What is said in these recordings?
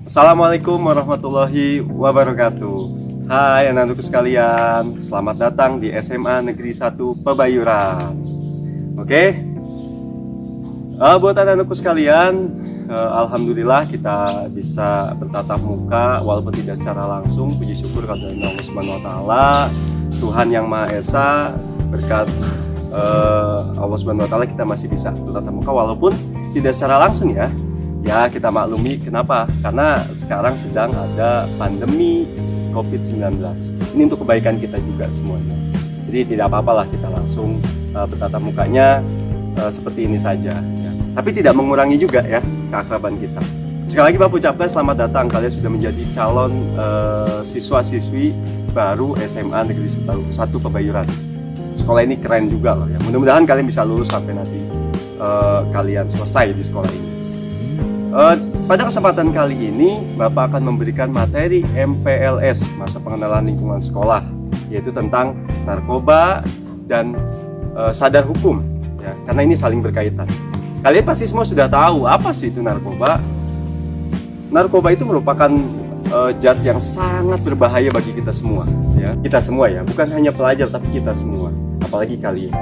Assalamualaikum warahmatullahi wabarakatuh. Hai anak-anakku sekalian, selamat datang di SMA Negeri 1 Pebayuran. Oke, buat anak-anakku sekalian, alhamdulillah kita bisa bertatap muka walaupun tidak secara langsung. Puji syukur kepada Allah Subhanahu wa taala, Tuhan yang Maha Esa. Berkat Allah Subhanahu wa taala kita masih bisa bertatap muka walaupun tidak secara langsung ya. Ya, kita maklumi kenapa? Karena sekarang sedang ada pandemi COVID-19. Ini untuk kebaikan kita juga semuanya. Jadi tidak apa-apalah kita langsung bertatap mukanya seperti ini saja ya. Tapi tidak mengurangi juga ya keakraban kita. Sekali lagi Bapak ucapkan selamat datang. Kalian sudah menjadi calon siswa-siswi baru SMA Negeri 1 Pebayuran. Sekolah ini keren juga loh ya. Mudah-mudahan kalian bisa lulus sampai nanti kalian selesai di sekolah ini. Pada kesempatan kali ini Bapak akan memberikan materi MPLS, masa pengenalan lingkungan sekolah, yaitu tentang narkoba dan sadar hukum ya, karena ini saling berkaitan. Kalian pasti semua sudah tahu apa sih itu narkoba. Narkoba itu merupakan zat yang sangat berbahaya bagi kita semua ya. Kita semua ya, bukan hanya pelajar tapi kita semua, apalagi kalian.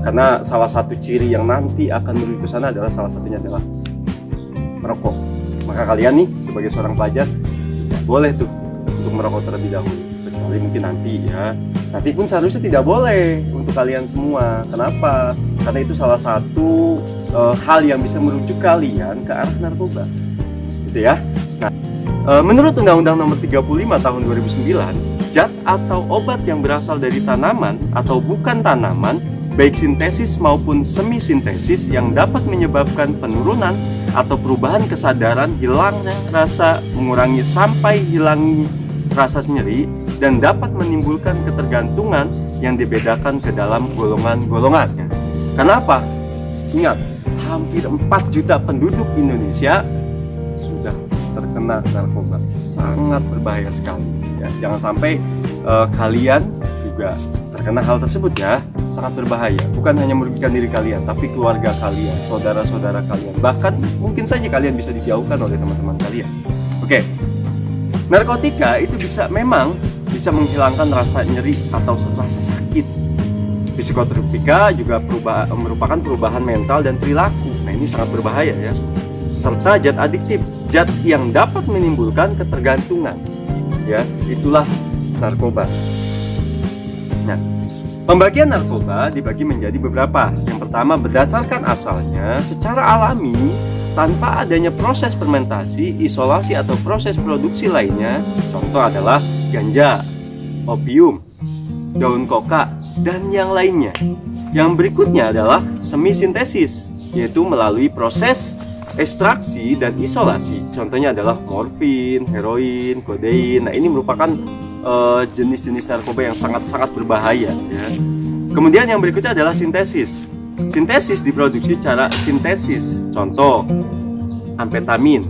Karena salah satu ciri yang nanti akan menuju ke sana adalah salah satunya adalah merokok. Maka kalian nih sebagai seorang pelajar tidak boleh tuh untuk merokok terlebih dahulu, kecuali mungkin nanti ya. Nanti pun seharusnya tidak boleh untuk kalian semua. Kenapa? Karena itu salah satu hal yang bisa merujuk kalian ke arah narkoba, gitu ya. Nah, menurut Undang-Undang Nomor 35 Tahun 2009, zat atau obat yang berasal dari tanaman atau bukan tanaman, baik sintesis maupun semi sintesis, yang dapat menyebabkan penurunan atau perubahan kesadaran, hilangnya rasa, mengurangi sampai hilang rasa nyeri, dan dapat menimbulkan ketergantungan yang dibedakan ke dalam golongan-golongannya. Kenapa? Ingat, hampir 4 juta penduduk Indonesia sudah terkena narkoba. Sangat berbahaya sekali ya. Jangan sampai kalian juga terkena hal tersebut ya. Sangat berbahaya, bukan hanya merugikan diri kalian, tapi keluarga kalian, saudara-saudara kalian, bahkan mungkin saja kalian bisa dijauhkan oleh teman-teman kalian. Oke, narkotika itu memang bisa menghilangkan rasa nyeri atau rasa sakit. Psikotropika juga merupakan perubahan mental dan perilaku. Nah, ini sangat berbahaya ya. Serta zat adiktif, zat yang dapat menimbulkan ketergantungan. Ya, itulah narkoba. Nah, pembagian narkoba dibagi menjadi beberapa. Yang pertama, berdasarkan asalnya secara alami tanpa adanya proses fermentasi, isolasi atau proses produksi lainnya. Contoh adalah ganja, opium, daun koka, dan yang lainnya. Yang berikutnya adalah semi sintesis, yaitu melalui proses ekstraksi dan isolasi. Contohnya adalah morfin, heroin, kodein. Nah, ini merupakan jenis-jenis narkoba yang sangat-sangat berbahaya ya. Kemudian yang berikutnya adalah sintesis. Sintesis diproduksi secara sintesis. Contoh amfetamin,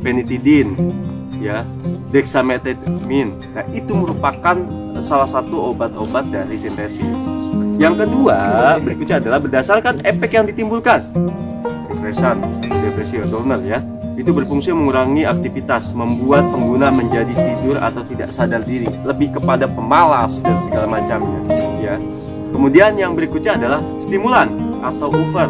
penitidin ya, dexamethetamin. Nah, itu merupakan salah satu obat-obat dari sintesis. Yang kedua berikutnya adalah berdasarkan efek yang ditimbulkan. Depresi downer ya. Itu berfungsi mengurangi aktivitas, membuat pengguna menjadi tidur atau tidak sadar diri, lebih kepada pemalas dan segala macamnya ya. Kemudian yang berikutnya adalah stimulan atau over,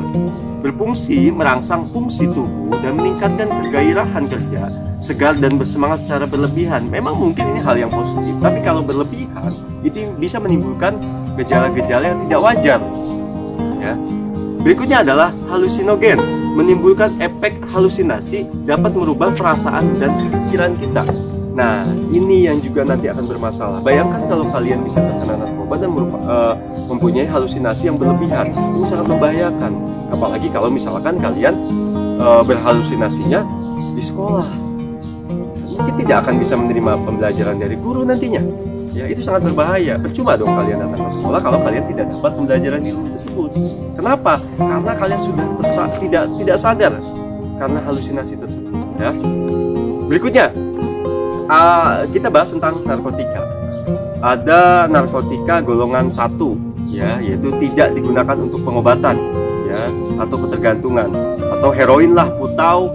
berfungsi merangsang fungsi tubuh dan meningkatkan kegairahan kerja, segar dan bersemangat secara berlebihan. Memang mungkin ini hal yang positif, tapi kalau berlebihan itu bisa menimbulkan gejala-gejala yang tidak wajar ya. Berikutnya adalah halusinogen, menimbulkan efek halusinasi, dapat merubah perasaan dan pikiran kita. Nah, ini yang juga nanti akan bermasalah. Bayangkan kalau kalian bisa terkena narkoba dan mempunyai halusinasi yang berlebihan. Ini sangat membahayakan. Apalagi kalau misalkan kalian berhalusinasinya di sekolah. Mungkin tidak akan bisa menerima pembelajaran dari guru nantinya. Ya, itu sangat berbahaya. Percuma dong kalian datang ke sekolah kalau kalian tidak dapat pembelajaran ilmu tersebut. Kenapa? Karena kalian sudah tidak sadar karena halusinasi tersebut ya. Berikutnya kita bahas tentang narkotika. Ada narkotika golongan 1 ya, yaitu tidak digunakan untuk pengobatan ya, atau ketergantungan, atau heroin lah, putau,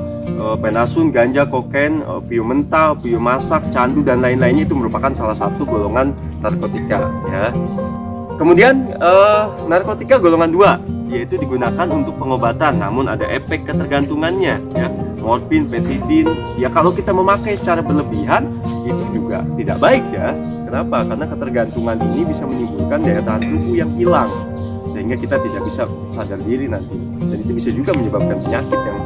penasun, ganja, kokain, opium mentah, opium masak, candu dan lain-lainnya itu merupakan salah satu golongan narkotika ya. Kemudian narkotika golongan 2 yaitu digunakan untuk pengobatan namun ada efek ketergantungannya ya. Morfin, petidin, ya kalau kita memakai secara berlebihan itu juga tidak baik ya. Kenapa? Karena ketergantungan ini bisa menimbulkan daya tahan tubuh yang hilang sehingga kita tidak bisa sadar diri nanti, dan itu bisa juga menyebabkan penyakit yang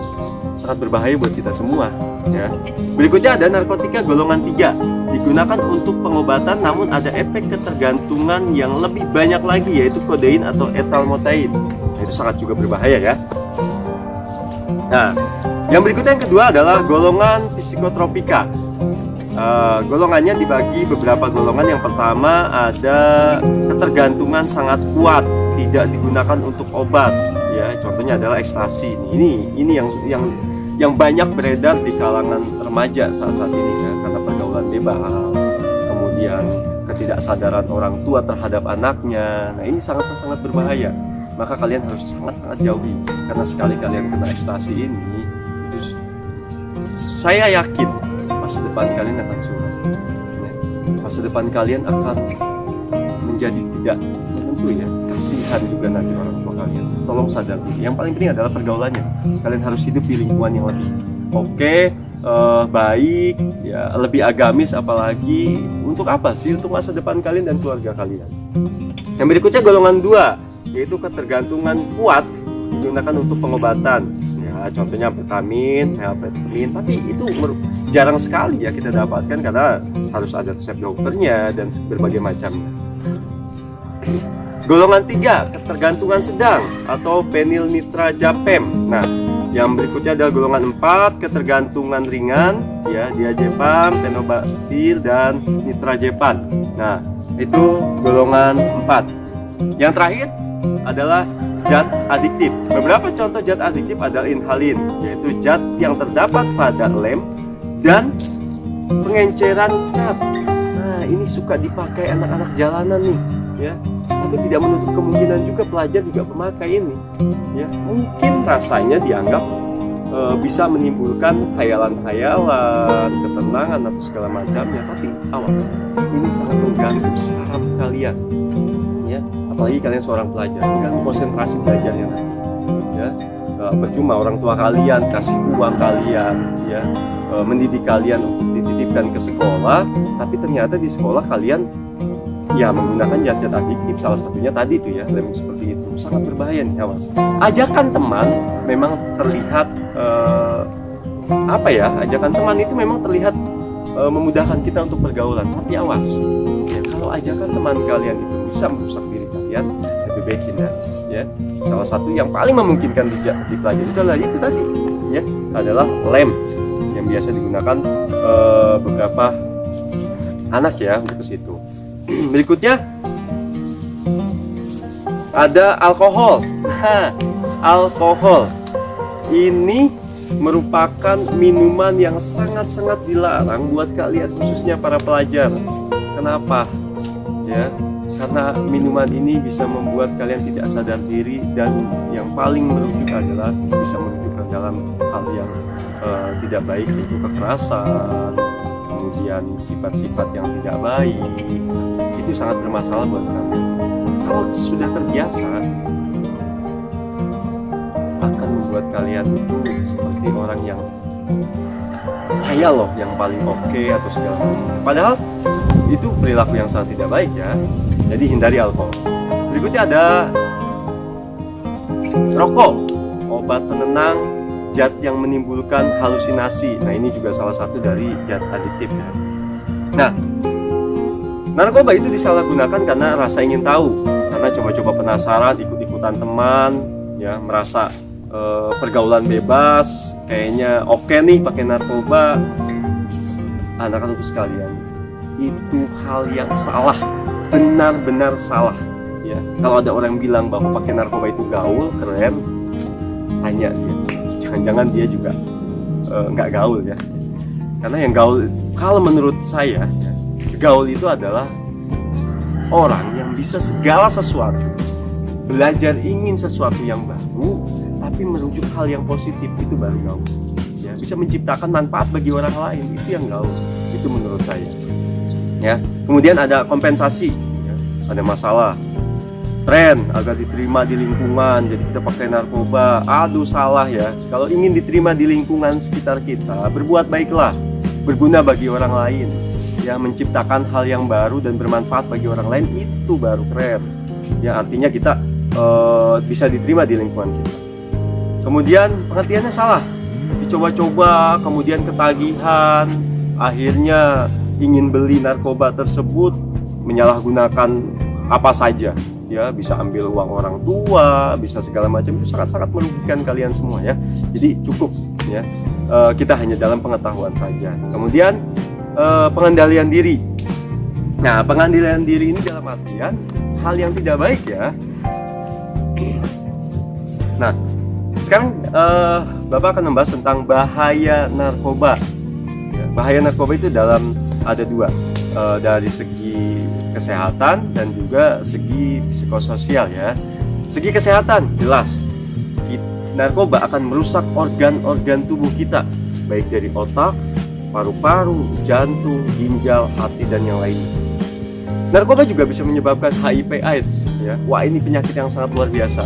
sangat berbahaya buat kita semua ya. Berikutnya ada narkotika golongan 3 digunakan untuk pengobatan namun ada efek ketergantungan yang lebih banyak lagi yaitu kodein atau etalmotain. Nah, itu sangat juga berbahaya ya. Nah, yang berikutnya yang kedua adalah golongan psikotropika. Golongannya dibagi beberapa golongan. Yang pertama ada ketergantungan sangat kuat, tidak digunakan untuk obat ya. Contohnya adalah ekstasi. Ini yang banyak beredar di kalangan remaja saat ini ya, karena pergaulan bebas, kemudian ketidaksadaran orang tua terhadap anaknya. Nah, ini sangat berbahaya. Maka kalian harus sangat jauhi, karena sekali kalian kena ekstasi ini, itu saya yakin masa depan kalian akan suram ya. Masa depan kalian akan menjadi tidak menentu ya. Kasihan juga nanti orang tua kalian. Tolong sadar diri. Yang paling penting adalah pergaulannya. Kalian harus hidup di lingkungan yang lebih baik ya, lebih agamis. Apalagi untuk apa sih? Untuk masa depan kalian dan keluarga kalian. Yang berikutnya golongan 2 yaitu ketergantungan kuat digunakan untuk pengobatan ya. Contohnya vitamin, tapi itu jarang sekali ya kita dapatkan karena harus ada resep dokternya dan berbagai macamnya. Golongan 3 ketergantungan sedang atau fenilnitrazepam. Nah, yang berikutnya adalah golongan 4 ketergantungan ringan ya, diazepam, phenobarbital dan nitrazepam. Nah, itu golongan 4. Yang terakhir adalah zat adiktif. Beberapa contoh zat adiktif adalah inhalin, yaitu zat yang terdapat pada lem dan pengenceran cat. Nah, ini suka dipakai anak-anak jalanan nih ya. Tapi tidak menutup kemungkinan juga pelajar juga memakai ini ya. Mungkin rasanya dianggap bisa menimbulkan khayalan-khayalan, ketenangan atau segala macamnya, tapi awas, ini sangat mengganggu saraf kalian ya. Apalagi kalian seorang pelajar, kan konsentrasi belajarnya nanti ya. Percuma orang tua kalian kasih uang kalian ya, mendidik kalian untuk dititipkan ke sekolah, tapi ternyata di sekolah kalian ya menggunakan zat-zat adiktif, salah satunya tadi itu ya, lem seperti itu. Sangat berbahaya nih, awas. Ajakan teman memang terlihat ajakan teman itu memang terlihat memudahkan kita untuk pergaulan, tapi awas ya, kalau ajakan teman kalian itu bisa merusak diri kalian, lebih baik hindari ya. Salah satu yang paling memungkinkan dipelajari itu adalah itu tadi ya, adalah lem yang biasa digunakan beberapa anak ya untuk ke situ. Berikutnya ada alkohol. Nah, alkohol ini merupakan minuman yang sangat dilarang buat kalian, khususnya para pelajar. Kenapa? Ya, karena minuman ini bisa membuat kalian tidak sadar diri, dan yang paling merujuk adalah bisa merujuk ke dalam hal yang tidak baik, yaitu kekerasan, kemudian sifat-sifat yang tidak baik. Itu sangat bermasalah buat kalian. Kalau sudah terbiasa, akan membuat kalian itu seperti orang yang saya loh yang paling oke atau segala macam. Padahal itu perilaku yang sangat tidak baik ya. Jadi hindari alkohol. Berikutnya ada rokok, obat penenang, zat yang menimbulkan halusinasi. Nah, ini juga salah satu dari zat adiktif ya. Nah, narkoba itu disalahgunakan karena rasa ingin tahu, karena coba-coba penasaran, ikut-ikutan teman ya, merasa pergaulan bebas, kayaknya oke nih pakai narkoba. Anak-anak sekalian, itu hal yang salah, benar-benar salah ya. Kalau ada orang bilang bahwa pakai narkoba itu gaul, keren, tanya dia, jangan-jangan dia juga nggak gaul ya. Karena yang gaul, kalau menurut saya ya, gaul itu adalah orang yang bisa segala sesuatu, belajar ingin sesuatu yang baru, tapi merujuk hal yang positif, itu baru gaul ya. bisa menciptakan manfaat bagi orang lain. Itu yang gaul, itu menurut saya ya. Kemudian ada kompensasi ya. Ada masalah tren agar diterima di lingkungan, jadi kita pakai narkoba. Aduh, salah ya. Kalau ingin diterima di lingkungan sekitar kita, berbuat baiklah, berguna bagi orang lain ya, menciptakan hal yang baru dan bermanfaat bagi orang lain, itu baru keren ya. Artinya kita bisa diterima di lingkungan kita. Kemudian pengertiannya salah, dicoba-coba kemudian ketagihan, akhirnya ingin beli narkoba tersebut, menyalahgunakan apa saja ya, bisa ambil uang orang tua, bisa segala macam. Itu sangat-sangat merugikan kalian semua ya. Jadi cukup ya, kita hanya dalam pengetahuan saja. Kemudian pengendalian diri. Nah, pengendalian diri ini dalam artian hal yang tidak baik ya. Nah, sekarang Bapak akan membahas tentang bahaya narkoba ya. Bahaya narkoba itu ada dua, dari segi kesehatan dan juga segi psikososial ya. Segi kesehatan jelas, narkoba akan merusak organ-organ tubuh kita, baik dari otak, paru-paru, jantung, ginjal, hati, dan yang lainnya. Narkoba juga bisa menyebabkan HIV/AIDS ya. Wah, ini penyakit yang sangat luar biasa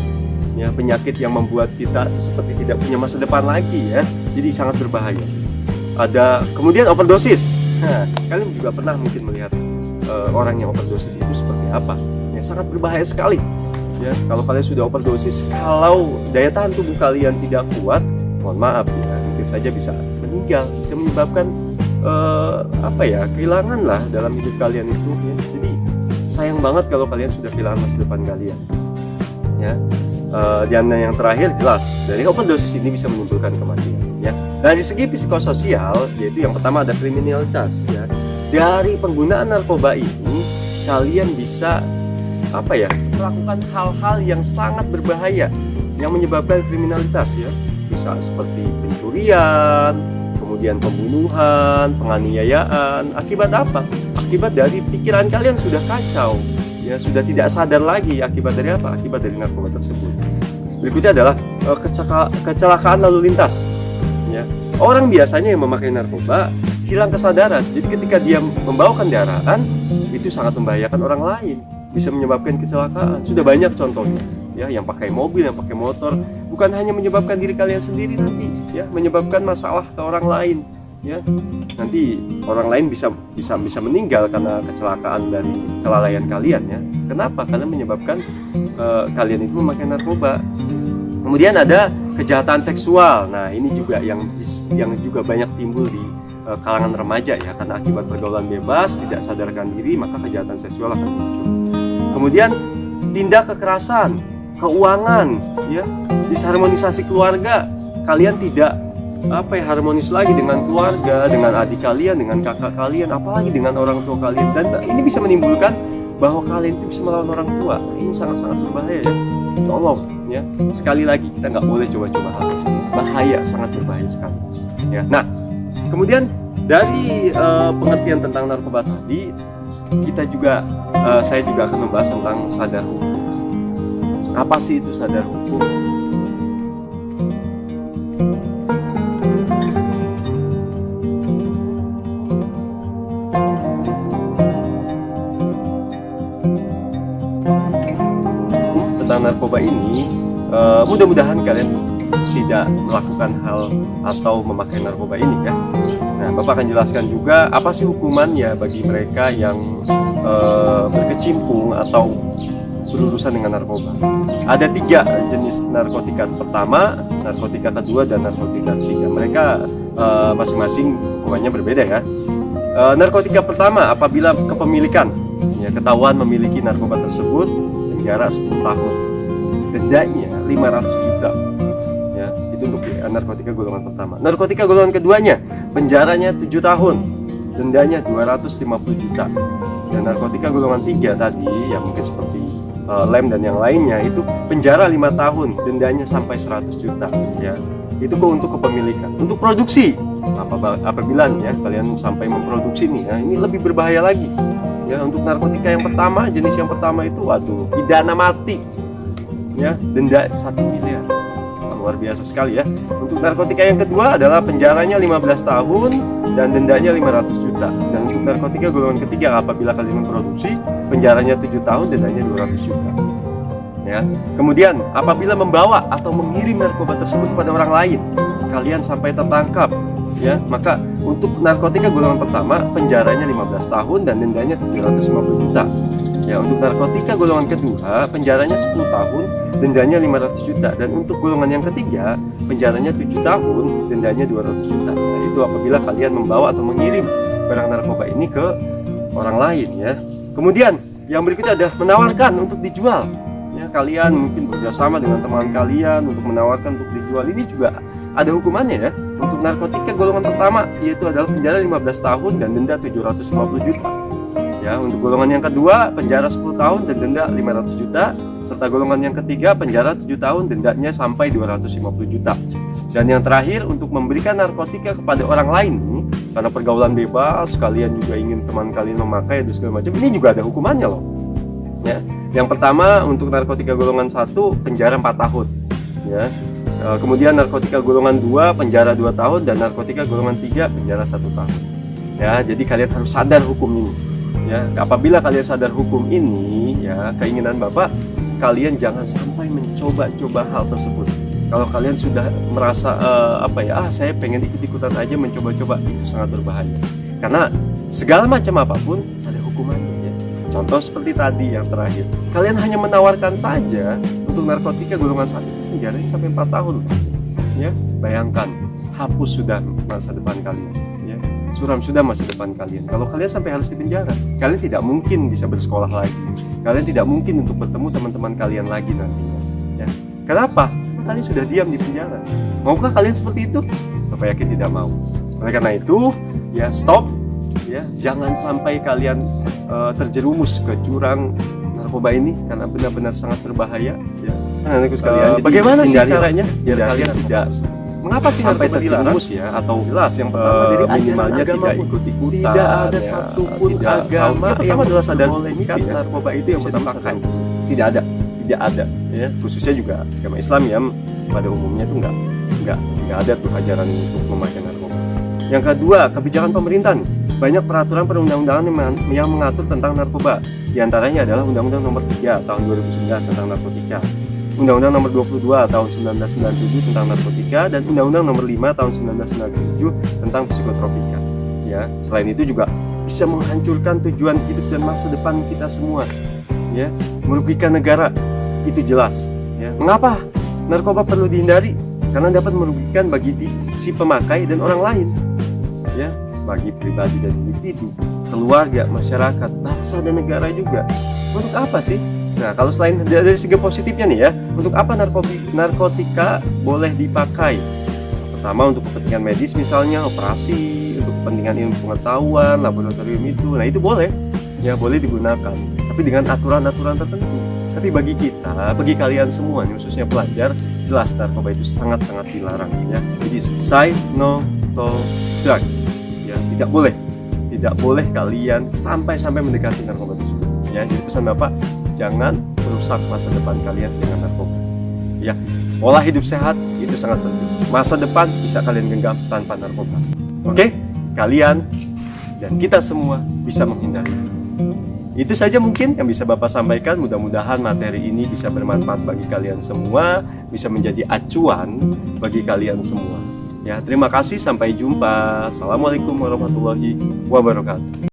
ya, penyakit yang membuat kita seperti tidak punya masa depan lagi ya. Jadi sangat berbahaya. Ada kemudian overdosis. Nah, kalian juga pernah mungkin melihat orang yang overdosis itu seperti apa ya, sangat berbahaya sekali ya. Kalau kalian sudah overdosis, kalau daya tahan tubuh kalian tidak kuat, mohon maaf ya, mungkin saja bisa meninggal, bisa menyebabkan kehilangan lah dalam hidup kalian itu ya. Jadi sayang banget kalau kalian sudah kehilangan masa depan kalian ya. Dan yang terakhir jelas, dari overdosis ini bisa menimbulkan kematian ya. Dari segi psikososial, yaitu yang pertama ada kriminalitas ya. Dari penggunaan narkoba ini kalian bisa melakukan hal-hal yang sangat berbahaya yang menyebabkan kriminalitas ya. Bisa seperti pencurian, kemudian pembunuhan, penganiayaan. Akibat apa? Akibat dari pikiran kalian sudah kacau ya, sudah tidak sadar lagi. Akibat dari apa? Akibat dari narkoba tersebut. Berikutnya adalah kecelakaan lalu lintas ya. Orang biasanya yang memakai narkoba hilang kesadaran. Jadi ketika dia membawa kendaraan, itu sangat membahayakan orang lain, bisa menyebabkan kecelakaan. Sudah banyak contohnya ya, yang pakai mobil, yang pakai motor, bukan hanya menyebabkan diri kalian sendiri nanti ya, menyebabkan masalah ke orang lain ya. Nanti orang lain bisa meninggal karena kecelakaan dari kelalaian kalian ya. Kenapa? Karena menyebabkan kalian itu memakai narkoba. Kemudian ada kejahatan seksual. Nah, ini juga yang juga banyak timbul di kalangan remaja ya, karena akibat pergaulan bebas, tidak sadarkan diri, maka kejahatan seksual akan muncul. Kemudian tindak kekerasan, keuangan ya, disharmonisasi keluarga. Kalian tidak harmonis lagi dengan keluarga, dengan adik kalian, dengan kakak kalian, apalagi dengan orang tua kalian. Dan ini bisa menimbulkan bahwa kalian itu bisa melawan orang tua. Ini sangat-sangat berbahaya ya. Tolong ya, sekali lagi kita nggak boleh coba-coba hal tersebut. Bahaya, sangat berbahaya sekali ya. Nah, kemudian dari pengertian tentang narkoba tadi, saya juga akan membahas tentang sadar hukum. Apa sih itu sadar hukum? Tentang narkoba ini, mudah-mudahan kalian tidak melakukan hal atau memakai narkoba ini ya. Nah, Bapak akan jelaskan juga apa sih hukumannya bagi mereka yang berkecimpung atau berurusan dengan narkoba. Ada 3 jenis narkotika. Pertama, narkotika kedua, dan narkotika ketiga. Mereka masing-masing hukumannya berbeda ya. Narkotika pertama, apabila kepemilikan ya, ketahuan memiliki narkoba tersebut, penjara 10 tahun, dendanya 500 juta ya. Itu untuk narkotika golongan pertama. Narkotika golongan keduanya, penjaranya 7 tahun, dendanya 250 juta. Dan narkotika golongan 3 tadi yang mungkin seperti lem dan yang lainnya, itu penjara 5 tahun, dendanya sampai 100 juta ya. Itu untuk kepemilikan. Untuk produksi, apabila ya kalian sampai memproduksi nih ya, ini lebih berbahaya lagi ya. Untuk narkotika yang pertama, jenis yang pertama itu pidana mati ya, denda 1 miliar. Kalau luar biasa sekali ya. Untuk narkotika yang kedua adalah penjaranya 15 tahun dan dendanya 500 juta. Dan untuk narkotika golongan ketiga, apabila kalian memproduksi, penjaranya 7 tahun, dendanya 200 juta. Ya. Kemudian apabila membawa atau mengirim narkoba tersebut kepada orang lain, kalian sampai tertangkap, ya, maka untuk narkotika golongan pertama penjaranya 15 tahun dan dendanya 750 juta. Ya, untuk narkotika golongan kedua penjaranya 10 tahun, dendanya 500 juta. Dan untuk golongan yang ketiga penjaranya 7 tahun, dendanya 200 juta. Nah, itu apabila kalian membawa atau mengirim barang narkoba ini ke orang lain, ya. Kemudian yang berikutnya adalah menawarkan untuk dijual. Ya, kalian mungkin bekerjasama dengan teman kalian untuk menawarkan untuk dijual. Ini juga ada hukumannya ya. Untuk narkotika golongan pertama yaitu adalah penjara 15 tahun dan denda 750 juta. Ya, untuk golongan yang kedua penjara 10 tahun dan denda 500 juta, serta golongan yang ketiga penjara 7 tahun, dendanya sampai 250 juta. Dan yang terakhir, untuk memberikan narkotika kepada orang lain karena pergaulan bebas, kalian juga ingin teman kalian memakai dan segala macam, ini juga ada hukumannya loh. Ya. Yang pertama, untuk narkotika golongan 1 penjara 4 tahun. Ya. Kemudian narkotika golongan 2 penjara 2 tahun dan narkotika golongan 3 penjara 1 tahun. Ya, jadi kalian harus sadar hukum ini. Ya, apabila kalian sadar hukum ini, ya, keinginan Bapak, kalian jangan sampai mencoba-coba hal tersebut. Kalau kalian sudah merasa saya pengen ikut-ikutan aja mencoba-coba, itu sangat berbahaya. Karena segala macam apapun ada hukumannya. Ya. Contoh seperti tadi yang terakhir, kalian hanya menawarkan saja untuk narkotika golongan 1 penjaranya sampai 4 tahun. Ya, bayangkan, hapus sudah masa depan kalian. Ya. Suram sudah masa depan kalian. Kalau kalian sampai harus dipenjara, kalian tidak mungkin bisa bersekolah lagi. Kalian tidak mungkin untuk bertemu teman-teman kalian lagi nantinya. Ya. Kenapa? Karena kalian sudah diam di penjara. Maukah kalian seperti itu? Bapak yakin tidak mau. Oleh karena itu, ya stop. Ya, jangan sampai kalian terjerumus ke jurang narkoba ini karena benar-benar sangat berbahaya. Ya. Nah, sekalian, bagaimana sih caranya? Biar kalian tidak mengapa sih sampai terjerumus ya? Atau jelas yang pertama dari minimalnya tidak ikut-ikutan. Tidak ada satupun agama yang adalah sadar mengikat narkoba itu yang pertama pakai. Tidak ada. Ya, khususnya juga agama Islam ya pada umumnya itu nggak ada tuh ajaran untuk memakai narkoba. Yang kedua, kebijakan pemerintah. Banyak peraturan perundang-undangan yang mengatur tentang narkoba. Di antaranya adalah Undang-Undang Nomor 3 Tahun 2009 tentang narkotika. Undang-Undang Nomor 22 Tahun 1997 tentang narkotika dan Undang-Undang Nomor 5 Tahun 1997 tentang psikotropika. Ya, selain itu juga bisa menghancurkan tujuan hidup dan masa depan kita semua. Ya, merugikan negara itu jelas. Ya. Mengapa narkoba perlu dihindari? Karena dapat merugikan bagi si pemakai dan orang lain. Ya, bagi pribadi dan individu, keluarga, masyarakat, bangsa dan negara juga. Untuk apa sih? Nah, kalau selain dari segi positifnya nih ya, untuk apa narkotika boleh dipakai? Pertama, untuk kepentingan medis misalnya, operasi, untuk kepentingan ilmu pengetahuan, laboratorium itu, nah itu boleh, ya boleh digunakan, tapi dengan aturan-aturan tertentu. Tapi bagi kita, bagi kalian semua, khususnya pelajar, jelas narkoba itu sangat-sangat dilarang, ya. Jadi say no to drug, ya tidak boleh kalian sampai mendekati narkoba tersebut. Ya, jadi pesan Bapak, jangan merusak masa depan kalian dengan narkoba. Ya, pola hidup sehat itu sangat penting. Masa depan bisa kalian genggam tanpa narkoba. Oke? Kalian dan kita semua bisa menghindari. Itu saja mungkin yang bisa Bapak sampaikan. Mudah-mudahan materi ini bisa bermanfaat bagi kalian semua, bisa menjadi acuan bagi kalian semua. Ya, terima kasih, sampai jumpa. Assalamualaikum warahmatullahi wabarakatuh.